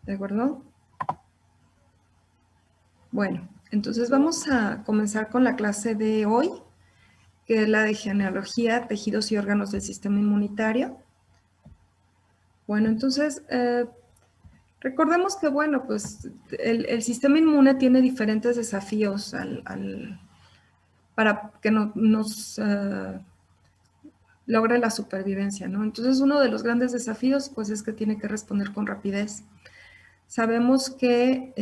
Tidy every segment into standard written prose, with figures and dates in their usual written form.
¿De acuerdo? Bueno, entonces vamos a comenzar con la clase de hoy, que es la de genealogía, tejidos y órganos del sistema inmunitario. Bueno, entonces, recordemos que, bueno, pues el sistema inmune tiene diferentes desafíos para que nos logre la supervivencia, ¿no? Entonces, uno de los grandes desafíos, pues, es que tiene que responder con rapidez. Sabemos que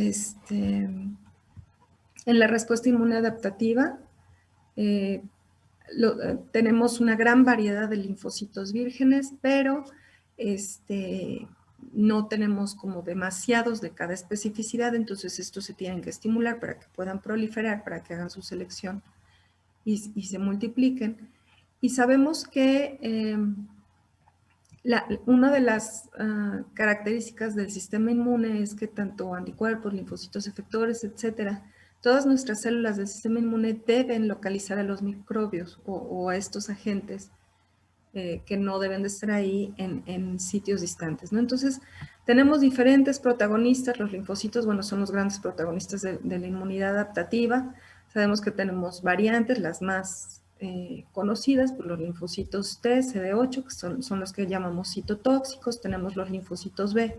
en la respuesta inmune adaptativa tenemos una gran variedad de linfocitos vírgenes, pero no tenemos como demasiados de cada especificidad, entonces estos se tienen que estimular para que puedan proliferar, para que hagan su selección y se multipliquen. Y sabemos que una de las características del sistema inmune es que tanto anticuerpos, linfocitos efectores, etcétera, todas nuestras células del sistema inmune deben localizar a los microbios o a estos agentes que no deben de estar ahí en sitios distantes, ¿no? Entonces, tenemos diferentes protagonistas. Los linfocitos, bueno, son los grandes protagonistas de la inmunidad adaptativa. Sabemos que tenemos variantes, las más conocidas, por los linfocitos T, CD8, que son los que llamamos citotóxicos. Tenemos los linfocitos B,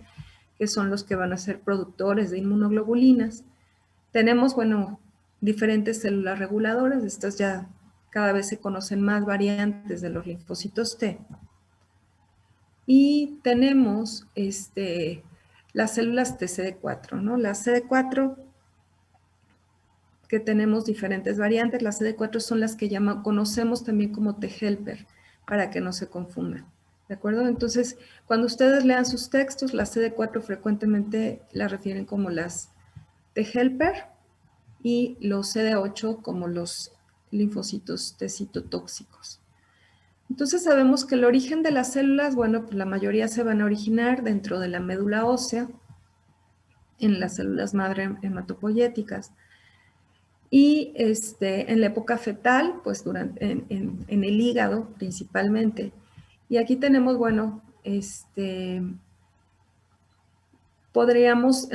que son los que van a ser productores de inmunoglobulinas. Tenemos, bueno, diferentes células reguladoras. Estas ya cada vez se conocen más variantes de los linfocitos T. Y tenemos las células TCD4, ¿no? Las CD4, que tenemos diferentes variantes, las CD4 son las que conocemos también como T-helper, para que no se confundan, ¿de acuerdo? Entonces, cuando ustedes lean sus textos, las CD4 frecuentemente las refieren como las T-helper y los CD8 como los linfocitos T citotóxicos. Entonces sabemos que el origen de las células, bueno, pues la mayoría se van a originar dentro de la médula ósea, en las células madre hematopoyéticas. Y en la época fetal, pues en el hígado principalmente. Y aquí tenemos, bueno, podríamos,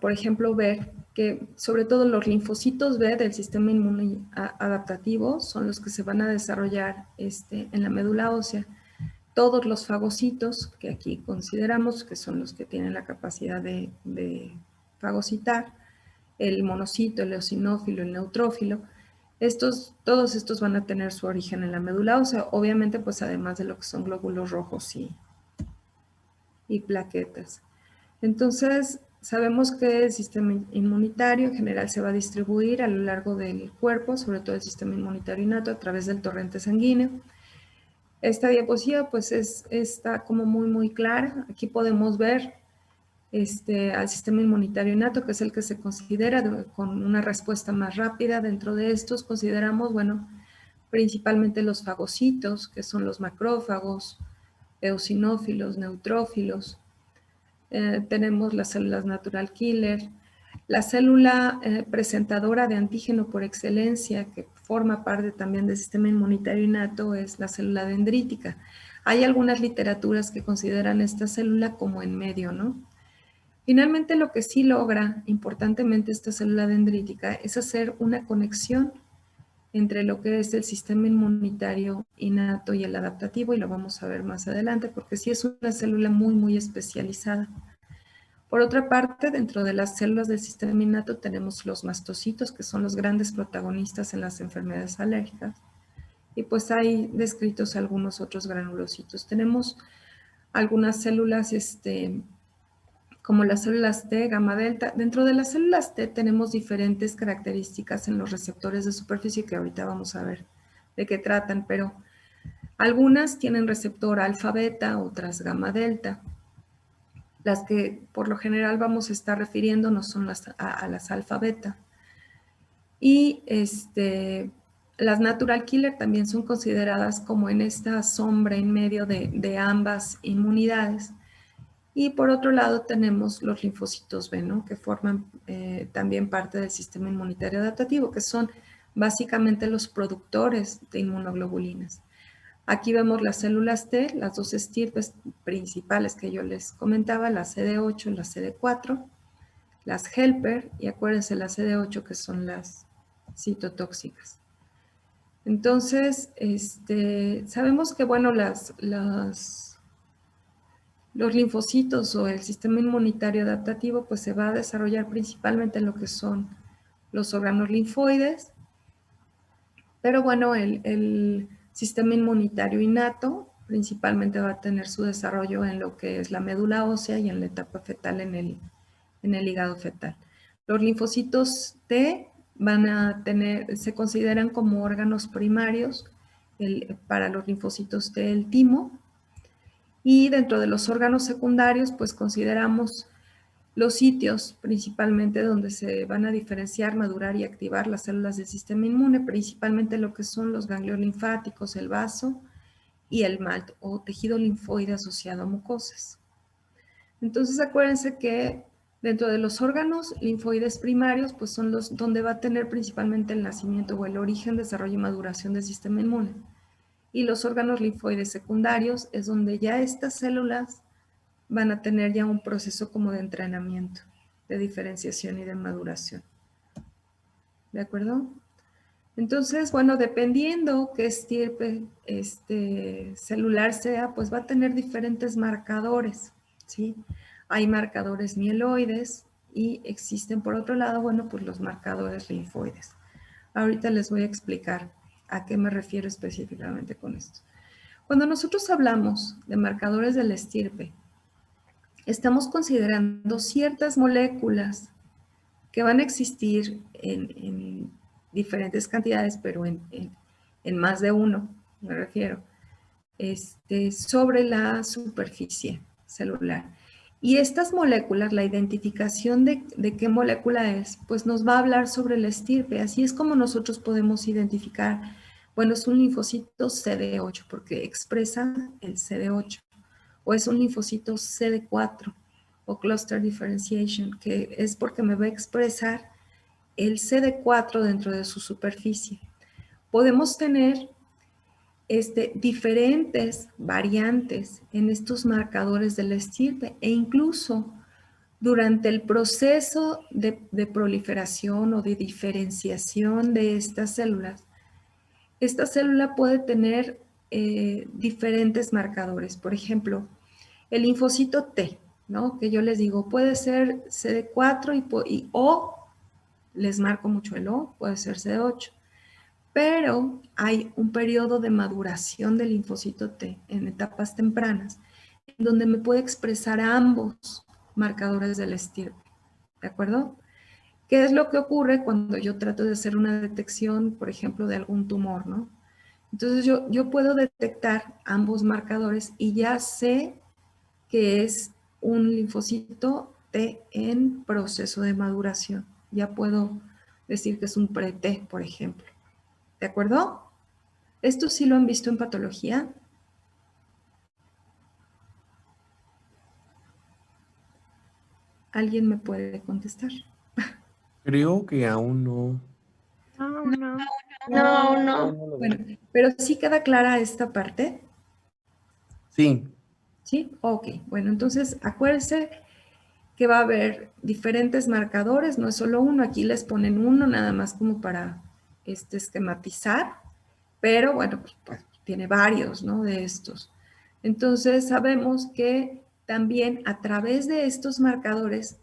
por ejemplo, ver que sobre todo los linfocitos B del sistema inmune adaptativo son los que se van a desarrollar en la médula ósea. Todos los fagocitos, que aquí consideramos que son los que tienen la capacidad de fagocitar, el monocito, el eosinófilo, el neutrófilo, todos estos van a tener su origen en la médula ósea, obviamente pues además de lo que son glóbulos rojos y plaquetas. Entonces, sabemos que el sistema inmunitario en general se va a distribuir a lo largo del cuerpo, sobre todo el sistema inmunitario innato, a través del torrente sanguíneo. Esta diapositiva pues está como muy clara. Aquí podemos ver al sistema inmunitario innato, que es el que se considera con una respuesta más rápida. Dentro de estos consideramos, bueno, principalmente los fagocitos, que son los macrófagos, eosinófilos, neutrófilos. Tenemos las células natural killer, la célula presentadora de antígeno por excelencia, que forma parte también del sistema inmunitario innato, es la célula dendrítica. Hay algunas literaturas que consideran esta célula como en medio, ¿no? Finalmente, lo que sí logra importantemente esta célula dendrítica es hacer una conexión entre lo que es el sistema inmunitario innato y el adaptativo, y lo vamos a ver más adelante, porque sí es una célula muy especializada. Por otra parte, dentro de las células del sistema innato tenemos los mastocitos, que son los grandes protagonistas en las enfermedades alérgicas. Y pues hay descritos algunos otros granulocitos. Tenemos algunas células, como las células T, gamma delta. Dentro de las células T tenemos diferentes características en los receptores de superficie, que ahorita vamos a ver de qué tratan, pero algunas tienen receptor alfa beta, otras gamma delta. Las que por lo general vamos a estar refiriéndonos son a las alfa beta. Y las natural killer también son consideradas como en esta sombra en medio de ambas inmunidades. Y por otro lado tenemos los linfocitos B, ¿no? Que forman también parte del sistema inmunitario adaptativo, que son básicamente los productores de inmunoglobulinas. Aquí vemos las células T, las dos estirpes principales que yo les comentaba, la CD8 y la CD4, las helper, y acuérdense las CD8 que son las citotóxicas. Entonces, sabemos que, bueno, los linfocitos o el sistema inmunitario adaptativo, pues se va a desarrollar principalmente en lo que son los órganos linfoides, pero bueno, el sistema inmunitario innato principalmente va a tener su desarrollo en lo que es la médula ósea y en la etapa fetal en el hígado fetal. Los linfocitos T se consideran como órganos primarios para los linfocitos T el timo, y dentro de los órganos secundarios pues consideramos los sitios principalmente donde se van a diferenciar, madurar y activar las células del sistema inmune, principalmente lo que son los ganglios linfáticos, el vaso y el MALT o tejido linfoide asociado a mucosas. Entonces acuérdense que dentro de los órganos linfoides primarios, pues son los donde va a tener principalmente el nacimiento o el origen, desarrollo y maduración del sistema inmune. Y los órganos linfoides secundarios es donde ya estas células van a tener ya un proceso como de entrenamiento, de diferenciación y de maduración. ¿De acuerdo? Entonces, bueno, dependiendo qué estirpe celular sea, pues va a tener diferentes marcadores, ¿sí? Hay marcadores mieloides y existen, por otro lado, bueno, pues los marcadores linfoides. Ahorita les voy a explicar a qué me refiero específicamente con esto. Cuando nosotros hablamos de marcadores de la estirpe, estamos considerando ciertas moléculas que van a existir en diferentes cantidades, pero en más de uno, me refiero, sobre la superficie celular. Y estas moléculas, la identificación de qué molécula es, pues nos va a hablar sobre la estirpe. Así es como nosotros podemos identificar, bueno, es un linfocito CD8 porque expresa el CD8, o es un linfocito CD4 o cluster differentiation, que es porque me va a expresar el CD4 dentro de su superficie. Podemos tener diferentes variantes en estos marcadores de la estirpe e incluso durante el proceso de proliferación o de diferenciación de estas células, esta célula puede tener diferentes marcadores. Por ejemplo, el linfocito T, ¿no? Que yo les digo, puede ser CD4 o, les marco mucho el O, puede ser CD8. Pero hay un periodo de maduración del linfocito T en etapas tempranas, en donde me puede expresar ambos marcadores de la estirpe, ¿de acuerdo? ¿Qué es lo que ocurre cuando yo trato de hacer una detección, por ejemplo, de algún tumor, ¿no? Entonces yo puedo detectar ambos marcadores y ya sé que es un linfocito T en proceso de maduración. Ya puedo decir que es un pre-T, por ejemplo. ¿De acuerdo? ¿Esto sí lo han visto en patología? ¿Alguien me puede contestar? Creo que aún no. No. Bueno, pero sí queda clara esta parte. Sí, ¿Sí? Ok, bueno, entonces acuérdense que va a haber diferentes marcadores, no es solo uno, aquí les ponen uno nada más como para esquematizar, pero bueno, pues tiene varios, ¿no? De estos. Entonces sabemos que también a través de estos marcadores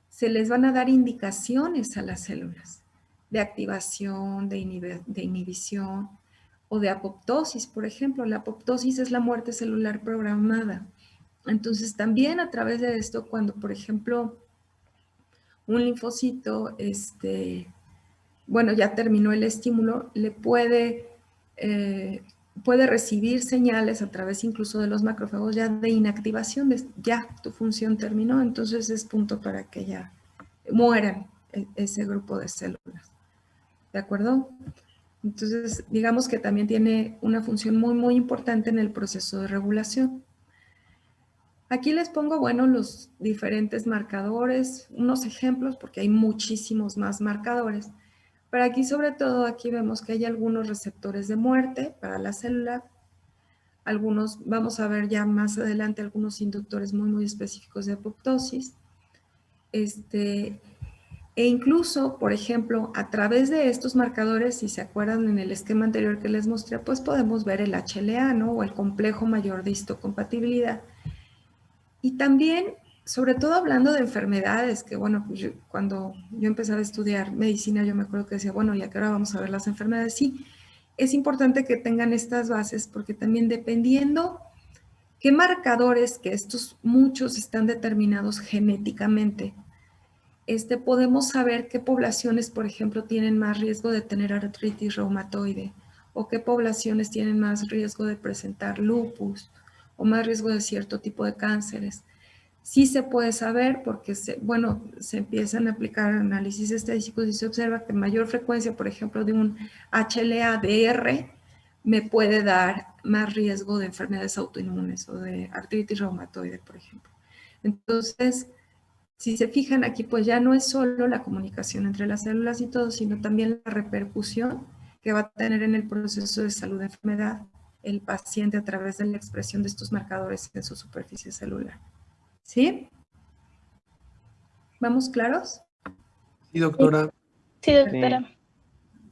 se les van a dar indicaciones a las células de activación, de inhibición o de apoptosis. Por ejemplo, la apoptosis es la muerte celular programada. Entonces también a través de esto, cuando por ejemplo un linfocito, bueno, ya terminó el estímulo, le puede recibir señales a través incluso de los macrófagos ya de inactivación, ya tu función terminó, entonces es punto para que ya mueran ese grupo de células. ¿De acuerdo? Entonces, digamos que también tiene una función muy, muy importante en el proceso de regulación. Aquí les pongo, bueno, los diferentes marcadores, unos ejemplos, porque hay muchísimos más marcadores. Pero aquí, sobre todo, aquí vemos que hay algunos receptores de muerte para la célula, algunos, vamos a ver ya más adelante algunos inductores muy, muy específicos de apoptosis. E incluso, por ejemplo, a través de estos marcadores, si se acuerdan en el esquema anterior que les mostré, pues podemos ver el HLA, ¿no? O el complejo mayor de histocompatibilidad. Y también, sobre todo hablando de enfermedades, que bueno, pues cuando yo empezaba a estudiar medicina, yo me acuerdo que decía, bueno, ¿y a qué hora vamos a ver las enfermedades? Sí, es importante que tengan estas bases porque también dependiendo qué marcadores, que estos muchos están determinados genéticamente, podemos saber qué poblaciones, por ejemplo, tienen más riesgo de tener artritis reumatoide o qué poblaciones tienen más riesgo de presentar lupus o más riesgo de cierto tipo de cánceres. Sí se puede saber porque, se empiezan a aplicar análisis estadísticos y se observa que mayor frecuencia, por ejemplo, de un HLA-DR me puede dar más riesgo de enfermedades autoinmunes o de artritis reumatoide, por ejemplo. Entonces, si se fijan aquí, pues ya no es solo la comunicación entre las células y todo, sino también la repercusión que va a tener en el proceso de salud de enfermedad el paciente a través de la expresión de estos marcadores en su superficie celular. ¿Sí? ¿Vamos claros? Sí, doctora. Sí, doctora.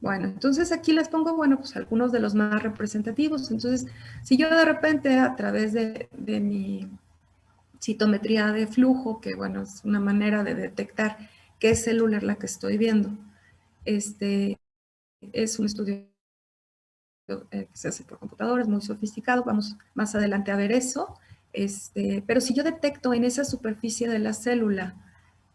Bueno, entonces aquí les pongo, bueno, pues algunos de los más representativos. Entonces, si yo de repente a través de mi citometría de flujo, que bueno, es una manera de detectar qué célula es la que estoy viendo, es un estudio que se hace por computadora, es muy sofisticado, vamos más adelante a ver eso. Pero si yo detecto en esa superficie de la célula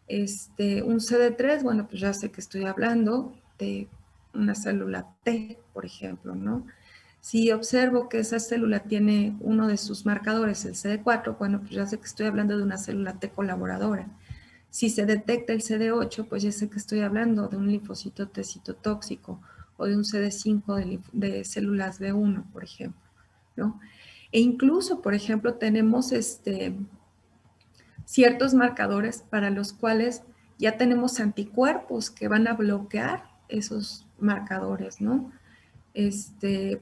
un CD3, bueno, pues ya sé que estoy hablando de una célula T, por ejemplo, ¿no? Si observo que esa célula tiene uno de sus marcadores, el CD4, bueno, pues ya sé que estoy hablando de una célula T colaboradora. Si se detecta el CD8, pues ya sé que estoy hablando de un linfocito T citotóxico o de un CD5 de células B1, por ejemplo, ¿no? E incluso, por ejemplo, tenemos ciertos marcadores para los cuales ya tenemos anticuerpos que van a bloquear esos marcadores, ¿no?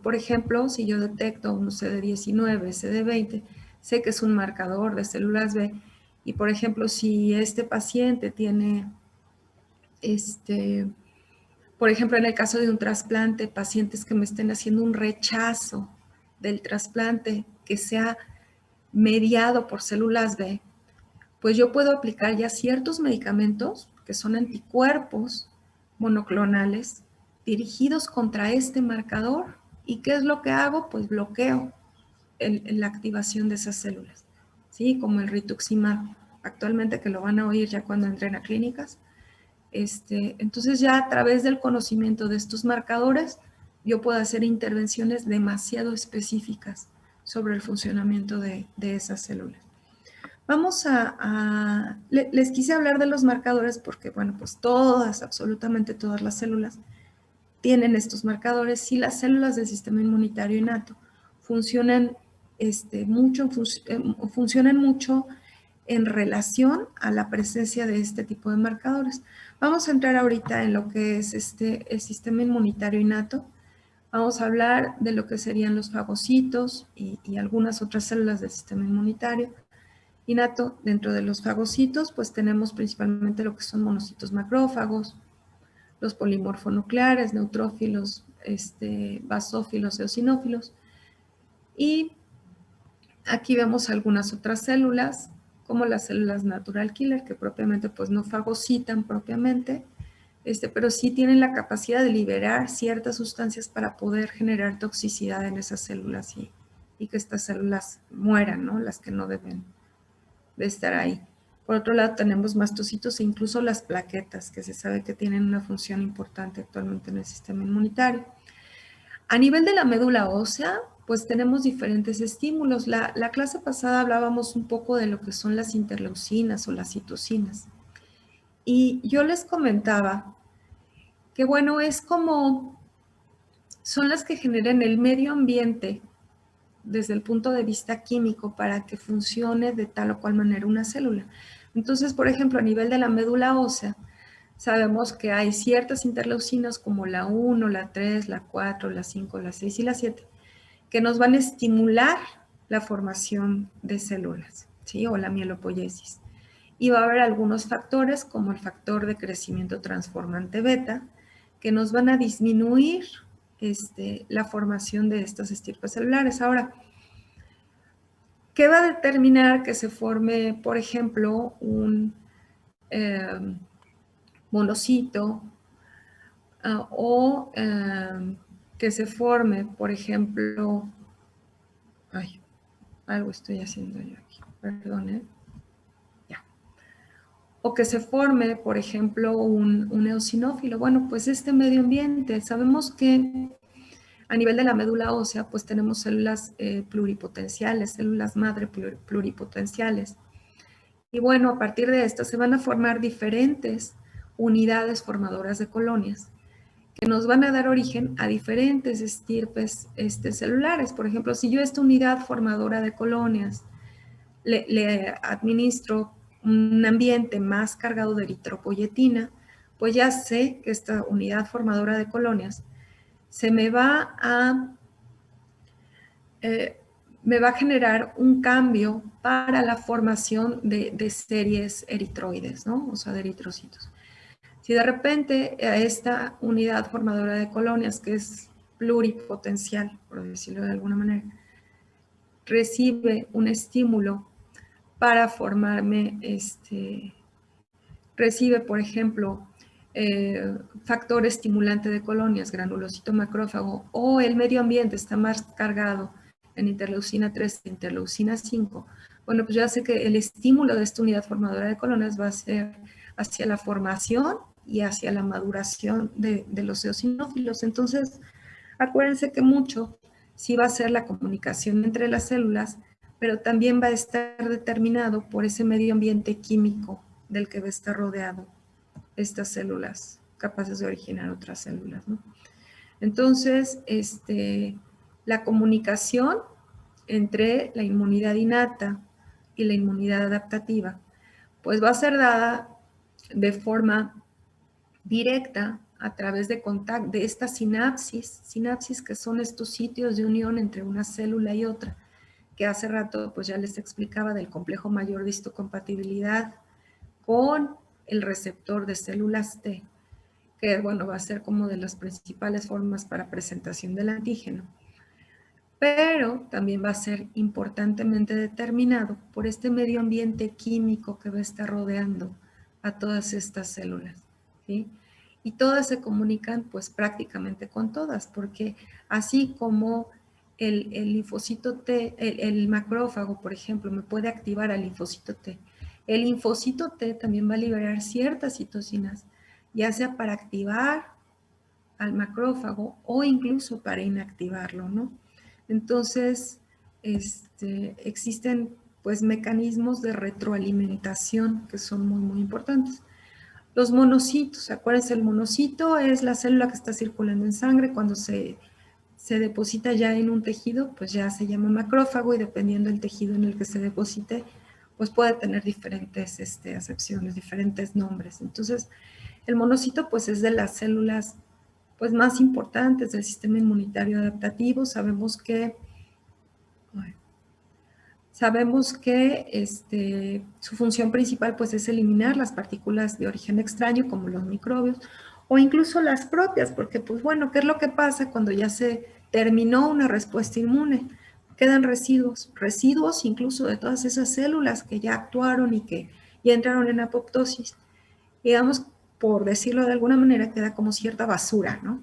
Por ejemplo, si yo detecto un CD19, CD20, sé que es un marcador de células B, y por ejemplo, si este paciente tiene, por ejemplo, en el caso de un trasplante, pacientes que me estén haciendo un rechazo del trasplante que sea mediado por células B, pues yo puedo aplicar ya ciertos medicamentos que son anticuerpos monoclonales dirigidos contra este marcador. ¿Y qué es lo que hago? Pues bloqueo la activación de esas células, ¿sí? Como el rituximab, actualmente que lo van a oír ya cuando entren a clínicas. Entonces ya a través del conocimiento de estos marcadores, yo puedo hacer intervenciones demasiado específicas sobre el funcionamiento de esas células. Vamos les quise hablar de los marcadores porque, bueno, pues todas, absolutamente todas las células tienen estos marcadores y las células del sistema inmunitario innato funcionan funcionan mucho en relación a la presencia de este tipo de marcadores. Vamos a entrar ahorita en lo que es el sistema inmunitario innato. Vamos a hablar de lo que serían los fagocitos y algunas otras células del sistema inmunitario innato. Dentro de los fagocitos, pues tenemos principalmente lo que son monocitos macrófagos, los polimorfonucleares, neutrófilos, basófilos, eosinófilos. Y aquí vemos algunas otras células, como las células natural killer, que propiamente pues no fagocitan propiamente, pero sí tienen la capacidad de liberar ciertas sustancias para poder generar toxicidad en esas células y que estas células mueran, ¿no? Las que no deben de estar ahí. Por otro lado, tenemos mastocitos e incluso las plaquetas, que se sabe que tienen una función importante actualmente en el sistema inmunitario. A nivel de la médula ósea, pues tenemos diferentes estímulos. La clase pasada hablábamos un poco de lo que son las interleucinas o las citocinas. Y yo les comentaba que, bueno, son las que generan el medio ambiente desde el punto de vista químico para que funcione de tal o cual manera una célula. Entonces, por ejemplo, a nivel de la médula ósea, sabemos que hay ciertas interleucinas como la 1, la 3, la 4, la 5, la 6 y la 7, que nos van a estimular la formación de células, ¿sí? O la mielopoiesis. Y va a haber algunos factores, como el factor de crecimiento transformante beta, que nos van a disminuir la formación de estas estirpes celulares. Ahora, ¿qué va a determinar que se forme, por ejemplo, un monocito o que se forme, por ejemplo, ay, algo estoy haciendo yo aquí, perdón, ya. O que se forme, por ejemplo, un eosinófilo. Bueno, pues este medio ambiente, sabemos que a nivel de la médula ósea, pues tenemos células pluripotenciales, células madre pluripotenciales. Y bueno, a partir de esto se van a formar diferentes unidades formadoras de colonias que nos van a dar origen a diferentes estirpes celulares. Por ejemplo, si yo esta unidad formadora de colonias le administro un ambiente más cargado de eritropoyetina, pues ya sé que esta unidad formadora de colonias se me va a generar un cambio para la formación de series eritroides, ¿no? O sea, de eritrocitos. Si de repente a esta unidad formadora de colonias, que es pluripotencial, por decirlo de alguna manera, recibe un estímulo para formarme, recibe, por ejemplo, factor estimulante de colonias, granulocito macrófago, o el medio ambiente está más cargado en interleucina 3 e interleucina 5, bueno, pues ya sé que el estímulo de esta unidad formadora de colonias va a ser hacia la formación y hacia la maduración de los eosinófilos. Entonces, acuérdense que mucho sí va a ser la comunicación entre las células, pero también va a estar determinado por ese medio ambiente químico del que va a estar rodeado estas células capaces de originar otras células, ¿no? Entonces, la comunicación entre la inmunidad innata y la inmunidad adaptativa, pues va a ser dada de forma directa a través de contacto, de estas sinapsis que son estos sitios de unión entre una célula y otra, que hace rato pues ya les explicaba del complejo mayor de histocompatibilidad con el receptor de células T, que bueno, va a ser como de las principales formas para presentación del antígeno. Pero también va a ser importantemente determinado por este medio ambiente químico que va a estar rodeando a todas estas células, ¿sí? Y todas se comunican pues prácticamente con todas, porque así como el linfocito T, el macrófago, por ejemplo, me puede activar al linfocito T, el linfocito T también va a liberar ciertas citocinas, ya sea para activar al macrófago o incluso para inactivarlo, ¿no? Entonces, existen pues mecanismos de retroalimentación que son muy, muy importantes. Los monocitos, acuérdense, el monocito es la célula que está circulando en sangre. Cuando se deposita ya en un tejido, pues ya se llama macrófago, y dependiendo del tejido en el que se deposite, pues puede tener diferentes acepciones, diferentes nombres. Entonces, el monocito pues es de las células pues más importantes del sistema inmunitario adaptativo. Sabemos que su función principal pues es eliminar las partículas de origen extraño como los microbios o incluso las propias, porque pues bueno, ¿qué es lo que pasa cuando ya se terminó una respuesta inmune? Quedan residuos incluso de todas esas células que ya actuaron y que ya entraron en apoptosis. Digamos, por decirlo de alguna manera, queda como cierta basura, ¿no?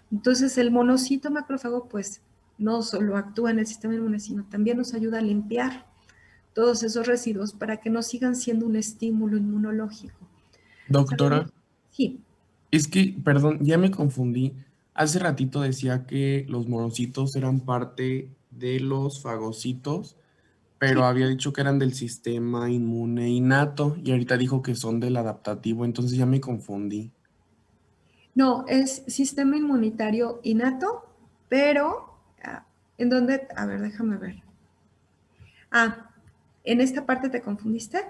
Entonces el monocito macrófago pues no solo actúa en el sistema inmune, sino también nos ayuda a limpiar todos esos residuos para que no sigan siendo un estímulo inmunológico. Doctora, ¿Sabemos? Sí. es que, perdón, ya me confundí. Hace ratito decía que los monocitos eran parte de los fagocitos, pero Sí. había dicho que eran del sistema inmune innato y ahorita dijo que son del adaptativo, entonces ya me confundí. No, es sistema inmunitario innato, pero ¿en dónde? A ver, déjame ver. ¿En esta parte te confundiste?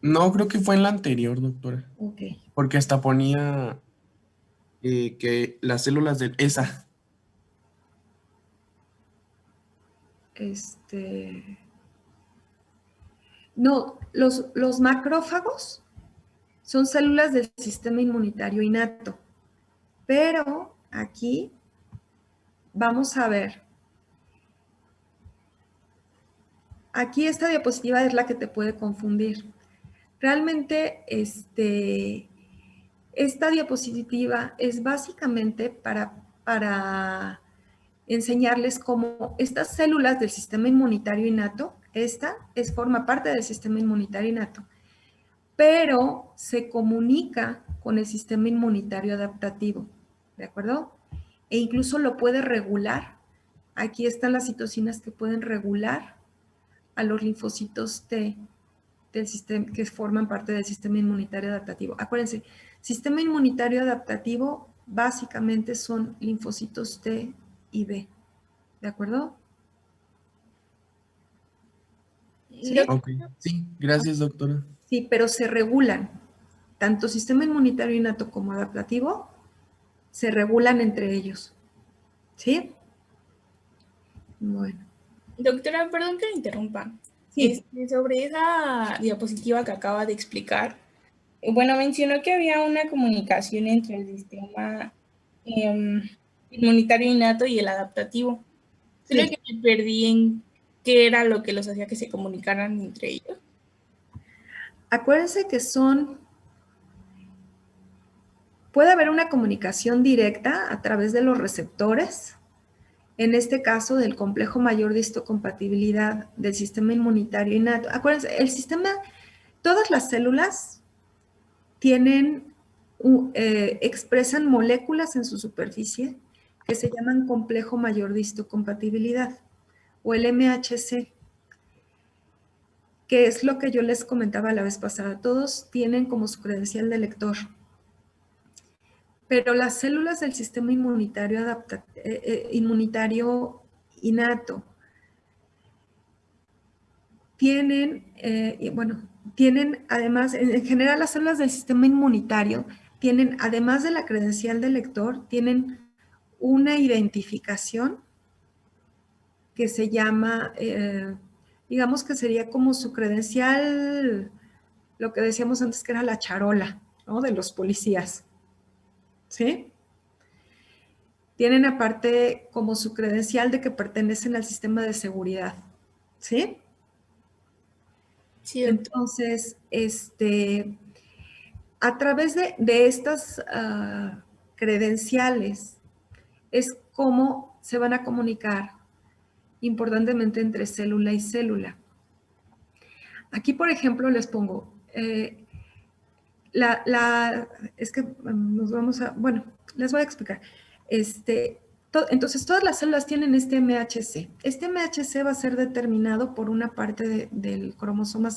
No, creo que fue en la anterior, doctora, Ok. porque hasta ponía que las células de esa. No, los macrófagos son células del sistema inmunitario innato, pero aquí vamos a ver. Aquí esta diapositiva es la que te puede confundir. Realmente esta diapositiva es básicamente para enseñarles cómo estas células del sistema inmunitario innato, forma parte del sistema inmunitario innato, pero se comunica con el sistema inmunitario adaptativo, ¿de acuerdo? E incluso lo puede regular. Aquí están las citocinas que pueden regular a los linfocitos T del sistema, que forman parte del sistema inmunitario adaptativo. Acuérdense, sistema inmunitario adaptativo básicamente son linfocitos T y B, ¿de acuerdo? ¿Sí? Ok, sí, gracias, doctora. Sí, pero se regulan. Tanto sistema inmunitario innato como adaptativo se regulan entre ellos. ¿Sí? Bueno. Doctora, perdón que me interrumpa. Sí. Sobre esa diapositiva que acaba de explicar, bueno, mencionó que había una comunicación entre el sistema inmunitario innato y el adaptativo. Solo que me perdí en qué era lo que los hacía que se comunicaran entre ellos. Acuérdense que puede haber una comunicación directa a través de los receptores, en este caso del complejo mayor de histocompatibilidad del sistema inmunitario innato. Acuérdense, todas las células expresan moléculas en su superficie que se llaman complejo mayor de histocompatibilidad, o el MHC, que es lo que yo les comentaba la vez pasada. Todos tienen como su credencial de lector. Pero las células del sistema inmunitario innato tienen además, en general las células del sistema inmunitario tienen, además de la credencial de lector, tienen una identificación que se llama, digamos que sería como su credencial, lo que decíamos antes que era la charola, ¿no? De los policías. ¿Sí? Tienen aparte como su credencial de que pertenecen al sistema de seguridad. ¿Sí? Sí. Entonces, a través de estas credenciales es cómo se van a comunicar importantemente entre célula y célula. Aquí, por ejemplo, les pongo, es que nos vamos a, bueno, les voy a explicar. Entonces, todas las células tienen este MHC. Este MHC va a ser determinado por una parte del cromosoma